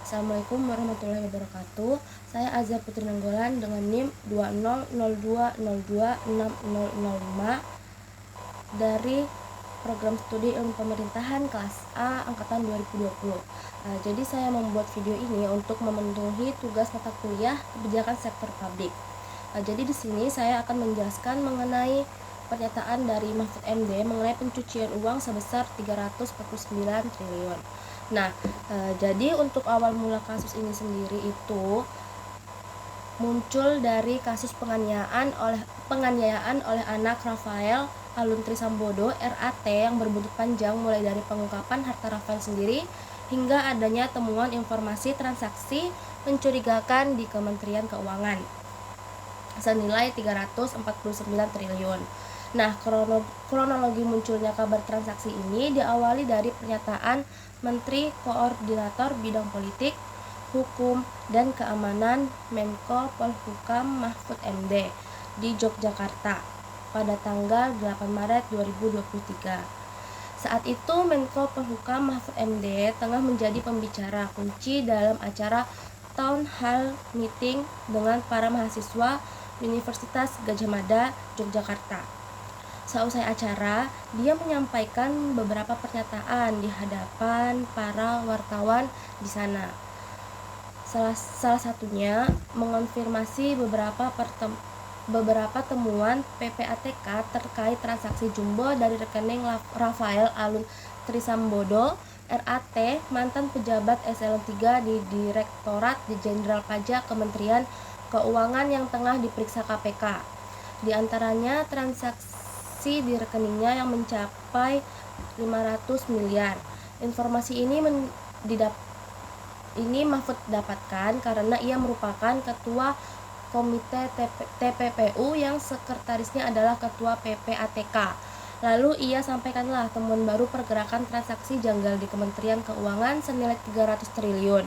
Assalamualaikum warahmatullahi wabarakatuh. Saya Azhar Putri Nanggolan dengan NIM 2002026005 dari Program Studi Ilmu Pemerintahan kelas A angkatan 2020. Jadi saya membuat video ini untuk memenuhi tugas mata kuliah kebijakan sektor publik. Jadi di sini saya akan menjelaskan mengenai pernyataan dari Mahfud MD mengenai pencucian uang sebesar 349 triliun. Nah, jadi untuk awal mula kasus ini sendiri itu muncul dari kasus penganiayaan oleh anak Rafael Aluntri Sambodo RAT yang berbuntut panjang mulai dari pengungkapan harta Rafael sendiri hingga adanya temuan informasi transaksi mencurigakan di Kementerian Keuangan senilai 349 triliun. Nah, kronologi munculnya kabar transaksi ini diawali dari pernyataan Menteri Koordinator Bidang Politik, Hukum, dan Keamanan Menko Polhukam Mahfud MD di Yogyakarta pada tanggal 8 Maret 2023. Saat itu Menko Polhukam Mahfud MD tengah menjadi pembicara kunci dalam acara Town Hall Meeting dengan para mahasiswa Universitas Gadjah Mada, Yogyakarta. Seusai acara, dia menyampaikan beberapa pernyataan di hadapan para wartawan di sana. Salah satunya mengonfirmasi beberapa temuan PPATK terkait transaksi jumbo dari rekening Rafael Aluntri Sambodo RAT, mantan pejabat eselon 3 di Direktorat Jenderal Pajak Kementerian Keuangan yang tengah diperiksa KPK. Di antaranya transaksi di rekeningnya yang mencapai 500 miliar. Informasi ini Mahfud dapatkan karena ia merupakan ketua komite TPPU yang sekretarisnya adalah ketua PPATK. Lalu ia sampaikanlah temuan baru pergerakan transaksi janggal di Kementerian Keuangan senilai 300 triliun.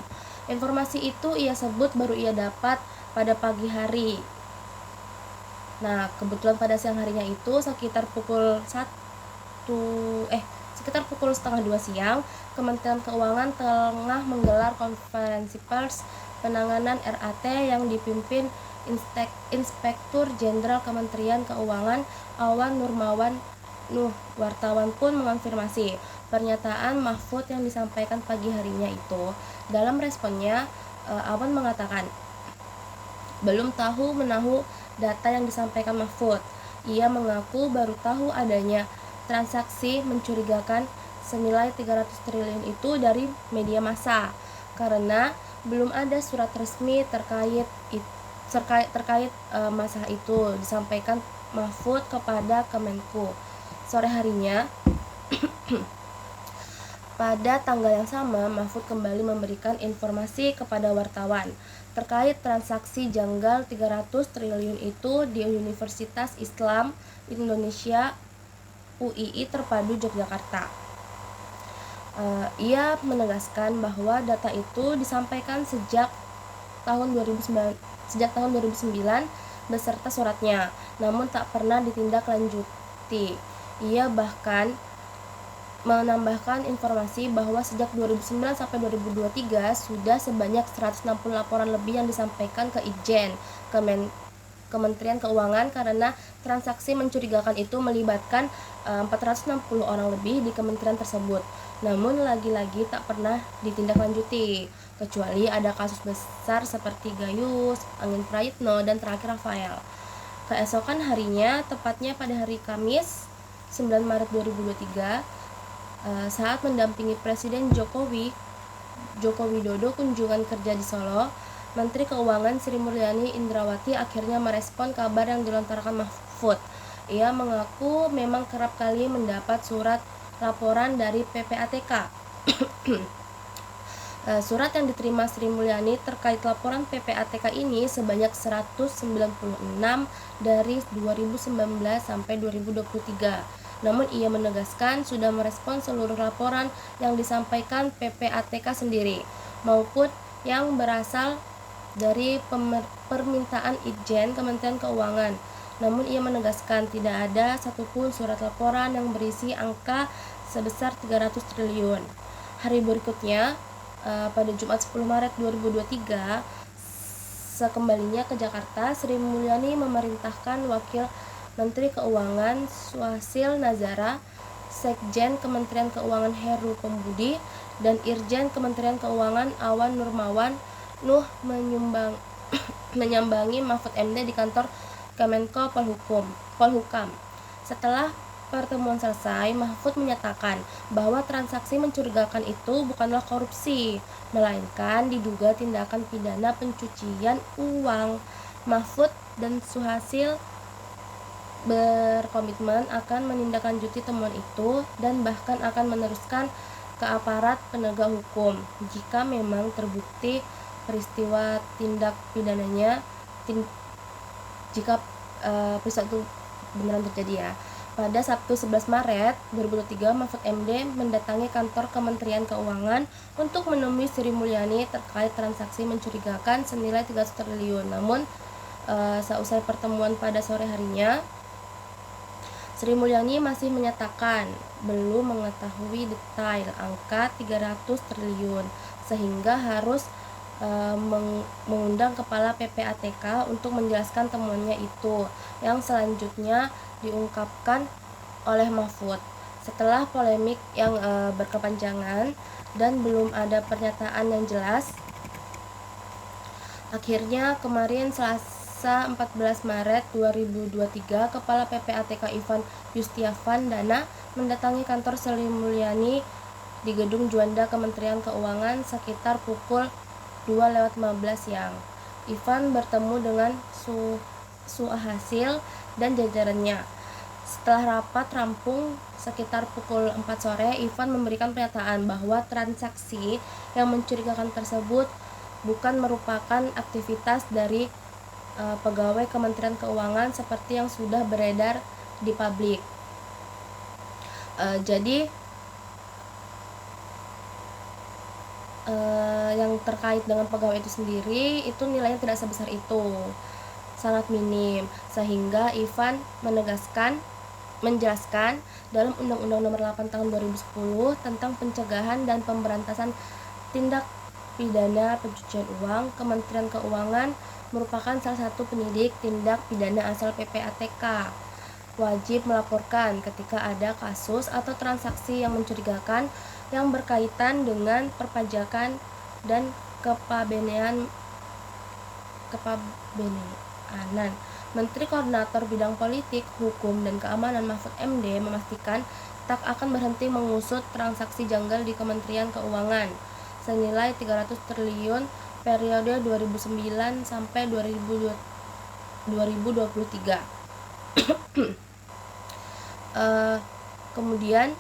Informasi itu ia sebut baru ia dapat pada pagi hari. Nah, kebetulan pada siang harinya itu sekitar pukul 1:30 siang, Kementerian Keuangan tengah menggelar konferensi pers penanganan RAT yang dipimpin Inspektur Jenderal Kementerian Keuangan Awan Nurmawan Nuh. Wartawan pun mengonfirmasi pernyataan Mahfud yang disampaikan pagi harinya itu. Dalam responnya, Awan mengatakan belum tahu menahu data yang disampaikan Mahfud. Ia mengaku baru tahu adanya transaksi mencurigakan senilai 300 triliun itu dari media massa karena belum ada surat resmi terkait masalah itu disampaikan Mahfud kepada Kemenku. Sore harinya pada tanggal yang sama, Mahfud kembali memberikan informasi kepada wartawan terkait transaksi janggal 300 triliun itu di Universitas Islam Indonesia UII Terpadu Yogyakarta. Ia menegaskan bahwa data itu disampaikan sejak tahun 2009 beserta suratnya, namun tak pernah ditindaklanjuti. Ia bahkan menambahkan informasi bahwa sejak 2009 sampai 2023 sudah sebanyak 160 laporan lebih yang disampaikan ke Itjen Kementerian Keuangan karena transaksi mencurigakan itu melibatkan 460 orang lebih di kementerian tersebut. Namun lagi-lagi tak pernah ditindaklanjuti, kecuali ada kasus besar seperti Gayus, Angin Prayitno, dan terakhir Rafael. Keesokan harinya, tepatnya pada hari Kamis 9 Maret 2023, saat mendampingi Presiden Joko Widodo kunjungan kerja di Solo, Menteri Keuangan Sri Mulyani Indrawati akhirnya merespon kabar yang dilontarkan Mahfud. Ia mengaku memang kerap kali mendapat surat laporan dari PPATK. Surat yang diterima Sri Mulyani terkait laporan PPATK ini sebanyak 196 dari 2019 sampai 2023. Namun ia menegaskan sudah merespon seluruh laporan yang disampaikan PPATK sendiri maupun yang berasal dari permintaan Itjen Kementerian Keuangan. Namun ia menegaskan tidak ada satupun surat laporan yang berisi angka sebesar 300 triliun. Hari berikutnya, pada Jumat 10 Maret 2023, sekembalinya ke Jakarta, Sri Mulyani memerintahkan Wakil Menteri Keuangan Suhasil Nazara, Sekjen Kementerian Keuangan Heru Pembudi, dan Irjen Kementerian Keuangan Awan Nurmawan Nuh menyambangi Mahfud MD di kantor Kemenko Polhukam. Setelah pertemuan selesai, Mahfud menyatakan bahwa transaksi mencurigakan itu bukanlah korupsi, melainkan diduga tindakan pidana pencucian uang. Mahfud dan Suhasil berkomitmen akan menindaklanjuti temuan itu dan bahkan akan meneruskan ke aparat penegak hukum jika memang terbukti peristiwa tindak pidananya jika peristiwa itu beneran terjadi ya. Pada Sabtu 11 Maret 2023, Mahfud MD mendatangi kantor Kementerian Keuangan untuk menemui Sri Mulyani terkait transaksi mencurigakan senilai 300 triliun. Namun, seusai pertemuan pada sore harinya, Sri Mulyani masih menyatakan belum mengetahui detail angka 300 triliun, sehingga harus mengundang Kepala PPATK untuk menjelaskan temuannya itu, yang selanjutnya diungkapkan oleh Mahfud. Setelah polemik yang berkepanjangan dan belum ada pernyataan yang jelas, akhirnya kemarin Selasa 14 Maret 2023, Kepala PPATK Ivan Yustiavandana mendatangi kantor Sri Mulyani di Gedung Juanda Kementerian Keuangan sekitar pukul 2:15 siang. Ivan bertemu dengan Suhasil dan jajarannya. Setelah rapat rampung sekitar pukul 4 sore, Ivan memberikan pernyataan bahwa transaksi yang mencurigakan tersebut bukan merupakan aktivitas dari pegawai Kementerian Keuangan seperti yang sudah beredar di publik. Jadi yang terkait dengan pegawai itu sendiri itu nilainya tidak sebesar itu, sangat minim, sehingga Ivan menjelaskan dalam Undang-Undang Nomor 8 Tahun 2010 tentang pencegahan dan pemberantasan tindak pidana pencucian uang, Kementerian Keuangan merupakan salah satu penyidik tindak pidana asal PPATK. Wajib melaporkan ketika ada kasus atau transaksi yang mencurigakan yang berkaitan dengan perpajakan dan kepabeanan. Menteri Koordinator Bidang Politik, Hukum, dan Keamanan Mahfud MD memastikan tak akan berhenti mengusut transaksi janggal di Kementerian Keuangan senilai 300 triliun periode 2009 sampai 2023. Kemudian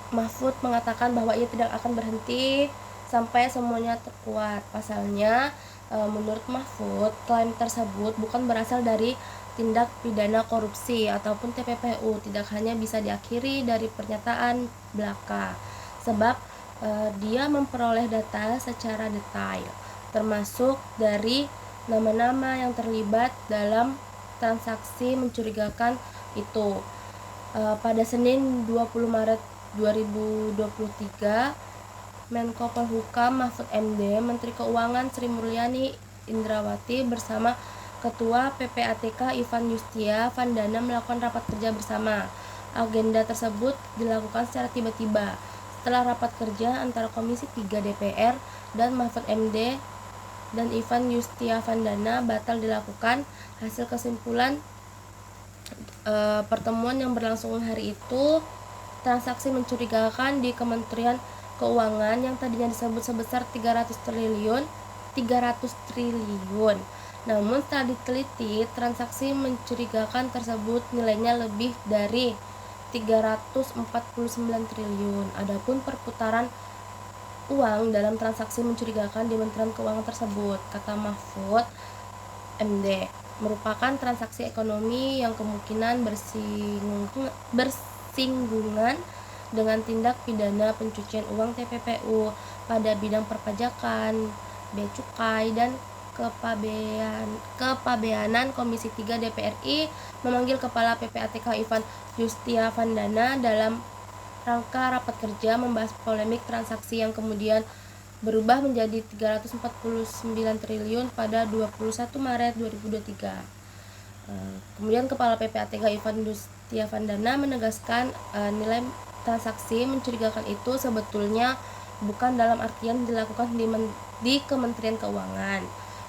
Mahfud mengatakan bahwa ia tidak akan berhenti sampai semuanya terkuat. Pasalnya, menurut Mahfud, klaim tersebut bukan berasal dari tindak pidana korupsi ataupun TPPU, tidak hanya bisa diakhiri dari pernyataan belaka, sebab dia memperoleh data secara detail, termasuk dari nama-nama yang terlibat dalam transaksi mencurigakan itu. Pada Senin 20 Maret 2023, Menko Polhukam Mahfud MD, Menteri Keuangan Sri Mulyani Indrawati bersama Ketua PPATK Ivan Yustiavandana melakukan rapat kerja bersama. Agenda tersebut dilakukan secara tiba-tiba setelah rapat kerja antara Komisi 3 DPR dan Mahfud MD dan Ivan Yustiavandana batal dilakukan. Hasil kesimpulan pertemuan yang berlangsung hari itu, transaksi mencurigakan di Kementerian Keuangan yang tadinya disebut sebesar 300 triliun. Namun setelah diteliti, transaksi mencurigakan tersebut nilainya lebih dari 349 triliun. Adapun perputaran uang dalam transaksi mencurigakan di Kementerian Keuangan tersebut, kata Mahfud MD, merupakan transaksi ekonomi yang kemungkinan bersinggungan dengan tindak pidana pencucian uang TPPU pada bidang perpajakan, bea cukai, dan kepabeanan. Komisi 3 DPR RI memanggil Kepala PPATK Ivan Yustiavandana dalam rangka rapat kerja membahas polemik transaksi yang kemudian berubah menjadi 349 triliun pada 21 Maret 2023. Kemudian Kepala PPATK Ivan Dustiavandana menegaskan nilai transaksi mencurigakan itu sebetulnya bukan dalam artian dilakukan di Kementerian Keuangan,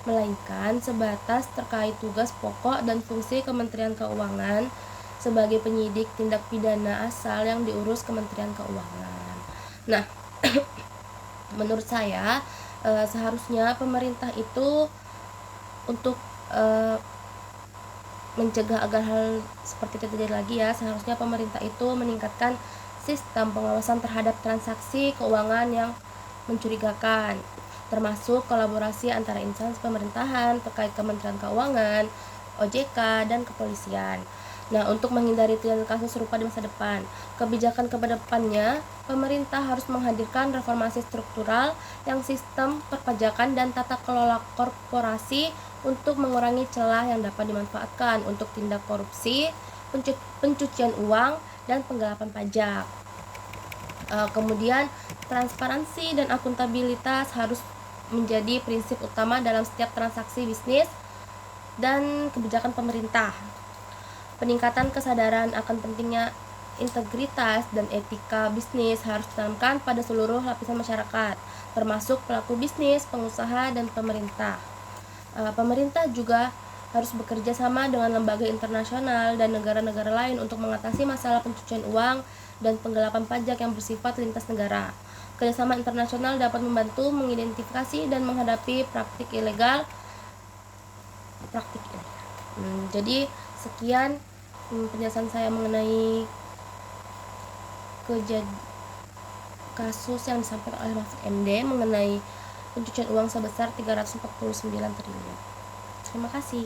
melainkan sebatas terkait tugas pokok dan fungsi Kementerian Keuangan sebagai penyidik tindak pidana asal yang diurus Kementerian Keuangan. Nah, menurut saya seharusnya pemerintah itu untuk mencegah agar hal seperti itu terjadi lagi ya, seharusnya pemerintah itu meningkatkan sistem pengawasan terhadap transaksi keuangan yang mencurigakan, termasuk kolaborasi antara instansi pemerintahan terkait Kementerian Keuangan, OJK, dan kepolisian. Nah, untuk menghindari terjadi kasus serupa di masa depan, kebijakan kedepannya, pemerintah harus menghadirkan reformasi struktural yang sistem perpajakan dan tata kelola korporasi untuk mengurangi celah yang dapat dimanfaatkan untuk tindak korupsi, pencucian uang, dan penggelapan pajak. Kemudian, transparansi dan akuntabilitas harus menjadi prinsip utama dalam setiap transaksi bisnis dan kebijakan pemerintah. Peningkatan kesadaran akan pentingnya integritas dan etika bisnis harus ditanamkan pada seluruh lapisan masyarakat, termasuk pelaku bisnis, pengusaha, dan pemerintah. Pemerintah juga harus bekerja sama dengan lembaga internasional dan negara-negara lain untuk mengatasi masalah pencucian uang dan penggelapan pajak yang bersifat lintas negara. Kerjasama internasional dapat membantu mengidentifikasi dan menghadapi praktik ilegal. Jadi sekian penjelasan saya mengenai kasus yang disampaikan oleh Mahfud MD mengenai pencucian uang sebesar 349 triliun. Terima kasih.